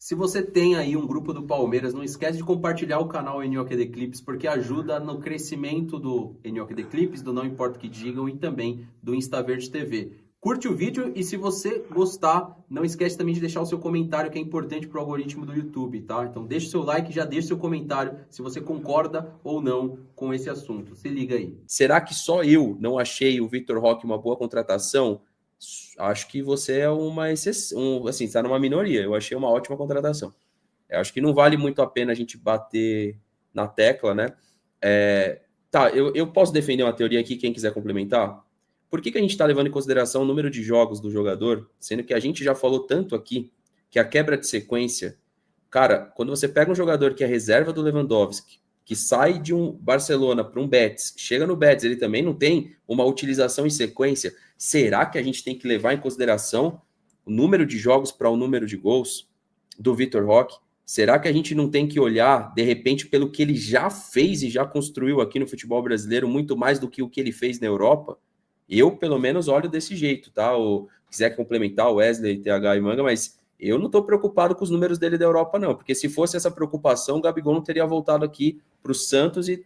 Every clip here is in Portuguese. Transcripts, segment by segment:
Se você tem aí um grupo do Palmeiras, não esquece de compartilhar o canal NOKD Clips, porque ajuda no crescimento do NOKD Clips, do Não Importa o que Digam e também do InstaVerde TV. Curte o vídeo e se você gostar, não esquece também de deixar o seu comentário, que é importante para o algoritmo do YouTube, tá? Então deixa o seu like e já deixa o seu comentário se você concorda ou não com esse assunto. Se liga aí. Será que só eu não achei o Vitor Roque uma boa contratação? Acho que você é uma exceção, assim, está numa minoria. Eu achei uma ótima contratação. Eu acho que não vale muito a pena a gente bater na tecla, né? Tá, eu posso defender uma teoria aqui, quem quiser complementar? Por que a gente está levando em consideração o número de jogos do jogador, sendo que a gente já falou tanto aqui que a quebra de sequência, cara, quando você pega um jogador que é reserva do Lewandowski, que sai de um Barcelona para um Betis, chega no Betis, ele também não tem uma utilização em sequência. Será que a gente tem que levar em consideração o número de jogos para o número de gols do Vitor Roque? Será que a gente não tem que olhar, de repente, pelo que ele já fez e já construiu aqui no futebol brasileiro, muito mais do que o que ele fez na Europa? Eu, pelo menos, olho desse jeito, tá? Ou quiser complementar o Wesley, TH e Manga, mas eu não estou preocupado com os números dele da Europa, não, porque se fosse essa preocupação, o Gabigol não teria voltado aqui para o Santos e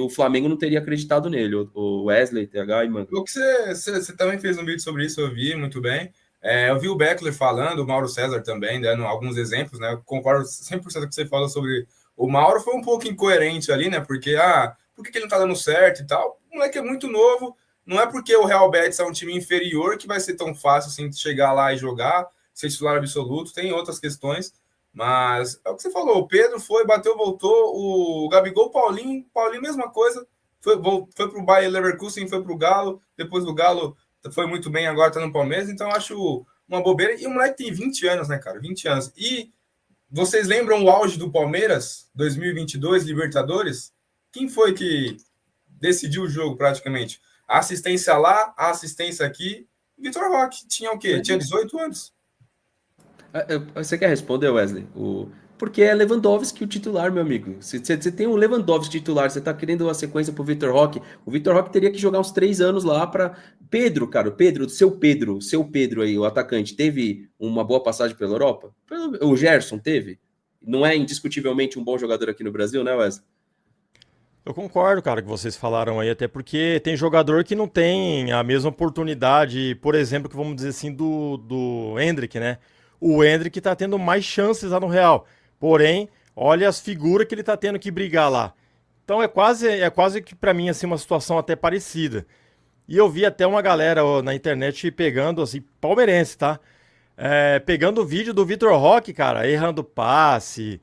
o Flamengo não teria acreditado nele, o Wesley, TH e Manga. O que você também fez um vídeo sobre isso, eu vi muito bem. Eu vi o Beckler falando, o Mauro César também, dando alguns exemplos, né? Eu concordo 100% com o que você falou sobre o Mauro. Foi um pouco incoerente ali, né? Porque, por que ele não tá dando certo e tal? O moleque é muito novo. Não é porque o Real Betis é um time inferior que vai ser tão fácil assim de chegar lá e jogar, ser titular absoluto. Tem outras questões, mas é o que você falou. O Pedro foi, bateu, voltou. O Gabigol, Paulinho, mesma coisa. Foi para o Bayer Leverkusen, foi para o Galo. Depois do Galo foi muito bem, agora está no Palmeiras. Então acho uma bobeira. E o moleque tem 20 anos, né, cara? 20 anos. E vocês lembram o auge do Palmeiras, 2022, Libertadores? Quem foi que decidiu o jogo praticamente? A assistência lá, a assistência aqui. Vitor Roque tinha o quê? Tinha 18 anos. Você quer responder, Wesley? Porque é Lewandowski o titular, meu amigo. Se você tem um Lewandowski titular, você tá querendo uma sequência pro Vitor Roque, o Vitor Roque teria que jogar uns 3 anos lá para Pedro, cara, seu Pedro aí, o atacante, teve uma boa passagem pela Europa? O Gerson teve? Não é indiscutivelmente um bom jogador aqui no Brasil, né, Wesley? Eu concordo, cara, que vocês falaram aí, até porque tem jogador que não tem a mesma oportunidade, por exemplo, que vamos dizer assim, do Endrick, né? O Endrick tá tendo mais chances lá no Real. Porém, olha as figuras que ele tá tendo que brigar lá. Então é quase que pra mim assim uma situação até parecida. E eu vi até uma galera na internet pegando assim, palmeirense, tá? Pegando o vídeo do Vitor Roque, cara, errando passe.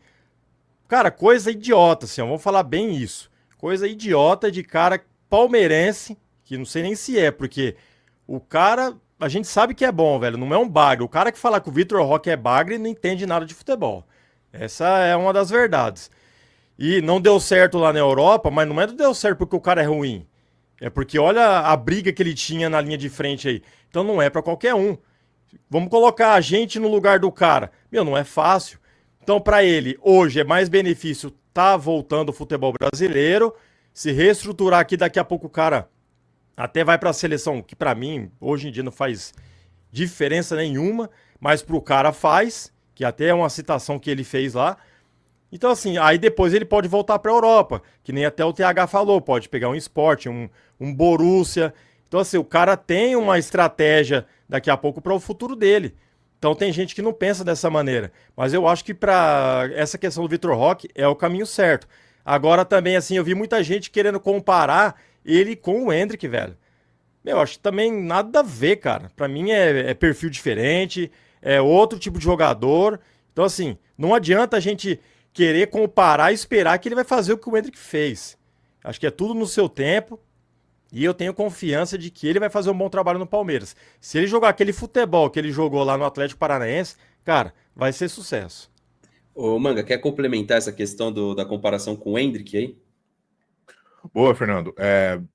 Cara, coisa idiota, assim, ó, vamos falar bem isso. Coisa idiota de cara palmeirense, que não sei nem se é, porque o cara, a gente sabe que é bom, velho, não é um bagre. O cara que fala que o Vitor Roque é bagre não entende nada de futebol. Essa é uma das verdades. E não deu certo lá na Europa, mas não é que deu certo porque o cara é ruim. É porque olha a briga que ele tinha na linha de frente aí. Então não é pra qualquer um. Vamos colocar a gente no lugar do cara. Meu, não é fácil. Então, para ele, hoje é mais benefício tá voltando o futebol brasileiro, se reestruturar aqui, daqui a pouco o cara até vai para a seleção, que para mim, hoje em dia não faz diferença nenhuma, mas pro cara faz, que até é uma citação que ele fez lá. Então, assim, aí depois ele pode voltar para a Europa, que nem até o TH falou, pode pegar um Sport, um Borussia. Então, assim, o cara tem uma estratégia daqui a pouco para o futuro dele. Então, tem gente que não pensa dessa maneira. Mas eu acho que para essa questão do Vitor Roque é o caminho certo. Agora também, assim, eu vi muita gente querendo comparar ele com o Endrick, velho. Meu, acho que também nada a ver, cara. Pra mim é perfil diferente, é outro tipo de jogador. Então, assim, não adianta a gente querer comparar e esperar que ele vai fazer o que o Endrick fez. Acho que é tudo no seu tempo. E eu tenho confiança de que ele vai fazer um bom trabalho no Palmeiras. Se ele jogar aquele futebol que ele jogou lá no Atlético Paranaense, cara, vai ser sucesso. Ô, Manga, quer complementar essa questão da comparação com o Endrick aí? Boa, Fernando.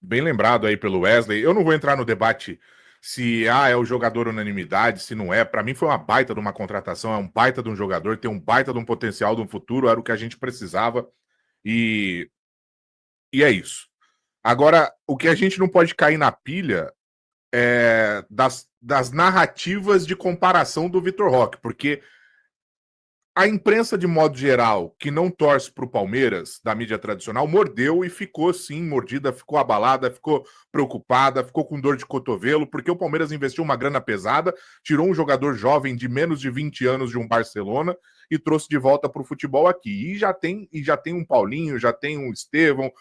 Bem lembrado aí pelo Wesley. Eu não vou entrar no debate se é o jogador unanimidade, se não é. Para mim foi uma baita de uma contratação, é um baita de um jogador, tem um baita de um potencial de um futuro, era o que a gente precisava e, e é isso. Agora, o que a gente não pode cair na pilha é das narrativas de comparação do Vitor Roque, porque A imprensa, de modo geral, que não torce para o Palmeiras, da mídia tradicional, mordeu e ficou, sim, mordida, ficou abalada, ficou preocupada, ficou com dor de cotovelo, porque o Palmeiras investiu uma grana pesada, tirou um jogador jovem de menos de 20 anos de um Barcelona e trouxe de volta para o futebol aqui. E já tem um Paulinho, já tem um Estevão,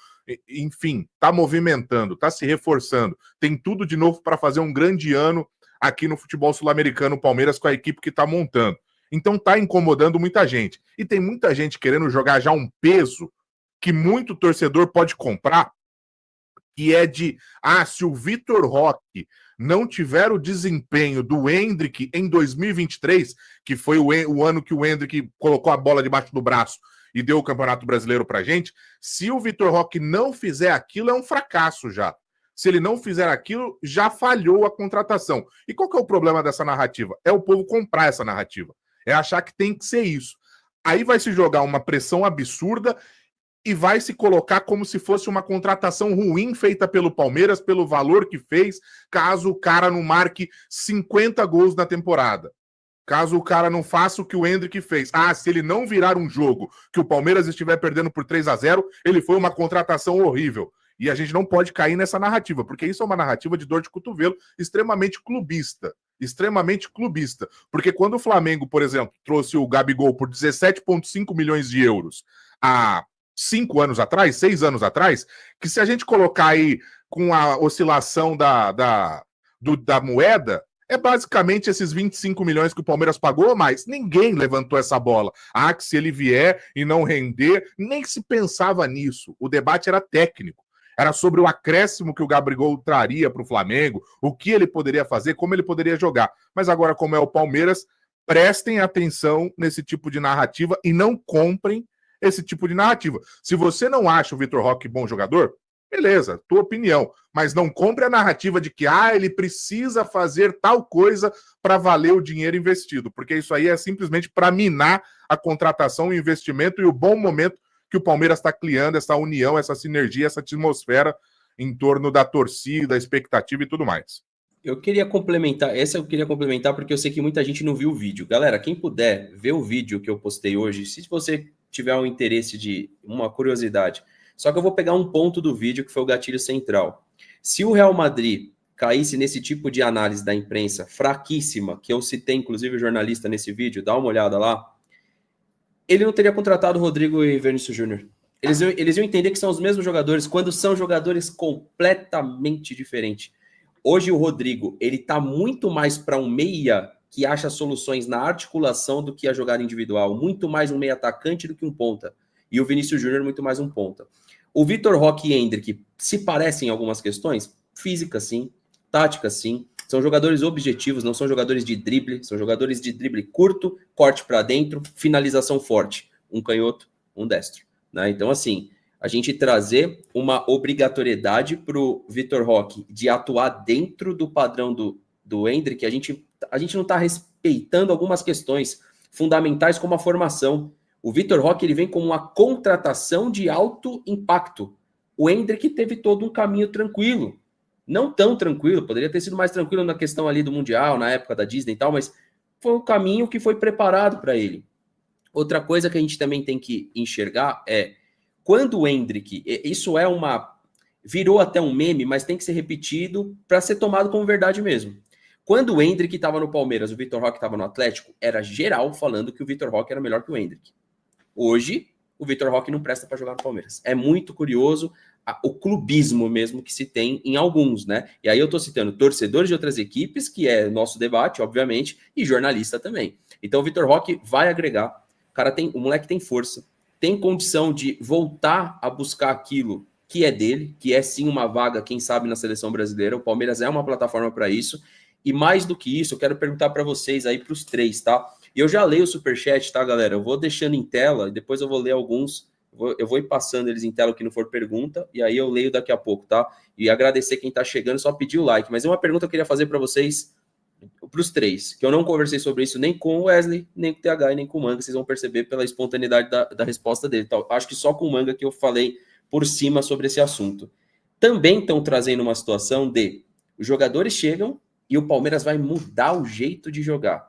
enfim, está movimentando, está se reforçando. Tem tudo de novo para fazer um grande ano aqui no futebol sul-americano, o Palmeiras, com a equipe que está montando. Então tá incomodando muita gente. E tem muita gente querendo jogar já um peso que muito torcedor pode comprar, que é de, se o Vitor Roque não tiver o desempenho do Endrick em 2023, que foi o ano que o Endrick colocou a bola debaixo do braço e deu o Campeonato Brasileiro pra gente, se o Vitor Roque não fizer aquilo, é um fracasso já. Se ele não fizer aquilo, já falhou a contratação. E qual que é o problema dessa narrativa? É o povo comprar essa narrativa. É achar que tem que ser isso. Aí vai se jogar uma pressão absurda e vai se colocar como se fosse uma contratação ruim feita pelo Palmeiras, pelo valor que fez, caso o cara não marque 50 gols na temporada. Caso o cara não faça o que o Endrick fez. Se ele não virar um jogo que o Palmeiras estiver perdendo por 3-0, ele foi uma contratação horrível. E a gente não pode cair nessa narrativa, porque isso é uma narrativa de dor de cotovelo extremamente clubista. Extremamente clubista. Porque quando o Flamengo, por exemplo, trouxe o Gabigol por 17,5 milhões de euros há 6 anos atrás, que se a gente colocar aí com a oscilação da moeda, é basicamente esses 25 milhões que o Palmeiras pagou, mas ninguém levantou essa bola. Que se ele vier e não render, nem se pensava nisso. O debate era técnico. Era sobre o acréscimo que o Gabigol traria para o Flamengo, o que ele poderia fazer, como ele poderia jogar. Mas agora, como é o Palmeiras, prestem atenção nesse tipo de narrativa e não comprem esse tipo de narrativa. Se você não acha o Vitor Roque bom jogador, beleza, tua opinião. Mas não compre a narrativa de que ele precisa fazer tal coisa para valer o dinheiro investido, porque isso aí é simplesmente para minar a contratação, o investimento e o bom momento que o Palmeiras está criando, essa união, essa sinergia, essa atmosfera em torno da torcida, expectativa e tudo mais. Eu queria complementar porque eu sei que muita gente não viu o vídeo. Galera, quem puder ver o vídeo que eu postei hoje, se você tiver um interesse de uma curiosidade, só que eu vou pegar um ponto do vídeo que foi o gatilho central. Se o Real Madrid caísse nesse tipo de análise da imprensa fraquíssima, que eu citei inclusive o jornalista nesse vídeo, dá uma olhada lá, ele não teria contratado o Rodrigo e Vinícius Júnior. Eles iam entender que são os mesmos jogadores quando são jogadores completamente diferentes. Hoje o Rodrigo, ele tá muito mais para um meia que acha soluções na articulação do que a jogada individual, muito mais um meia atacante do que um ponta. E o Vinícius Júnior muito mais um ponta. O Vitor Roque e Endrick se parecem em algumas questões? Física, sim. Tática, sim. São jogadores objetivos, não são jogadores de drible, são jogadores de drible curto, corte para dentro, finalização forte. Um canhoto, um destro. Né? Então, assim, a gente trazer uma obrigatoriedade para o Vitor Roque de atuar dentro do padrão do Endrick, a gente não está respeitando algumas questões fundamentais como a formação. O Vitor Roque ele vem como uma contratação de alto impacto. O Endrick teve todo um caminho tranquilo. Não tão tranquilo, poderia ter sido mais tranquilo na questão ali do Mundial, na época da Disney e tal, mas foi um caminho que foi preparado para ele. Outra coisa que a gente também tem que enxergar é, quando o Endrick, isso virou até um meme, mas tem que ser repetido para ser tomado como verdade mesmo. Quando o Endrick estava no Palmeiras, o Vitor Roque estava no Atlético, era geral falando que o Vitor Roque era melhor que o Endrick. Hoje, o Vitor Roque não presta para jogar no Palmeiras. É muito curioso o clubismo mesmo que se tem em alguns, né? E aí eu tô citando torcedores de outras equipes, que é nosso debate, obviamente, e jornalista também. Então o Vitor Roque vai agregar. O moleque tem força, tem condição de voltar a buscar aquilo que é dele, que é sim uma vaga, quem sabe, na seleção brasileira. O Palmeiras é uma plataforma para isso. E mais do que isso, eu quero perguntar para vocês aí, para os três, tá? E eu já leio o superchat, tá, galera? Eu vou deixando em tela, e depois eu vou ler alguns. Eu vou ir passando eles em tela, que não for pergunta, e aí eu leio daqui a pouco, tá? E agradecer quem tá chegando, só pedir o like. Mas é uma pergunta que eu queria fazer para vocês, para os três, que eu não conversei sobre isso nem com o Wesley, nem com o TH e nem com o Manga. Vocês vão perceber pela espontaneidade da resposta dele. Então, acho que só com o Manga que eu falei por cima sobre esse assunto. Também estão trazendo uma situação de os jogadores chegam e o Palmeiras vai mudar o jeito de jogar.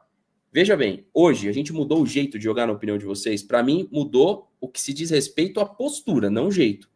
Veja bem, hoje a gente mudou o jeito de jogar, na opinião de vocês. Para mim, mudou o que se diz respeito à postura, não o jeito.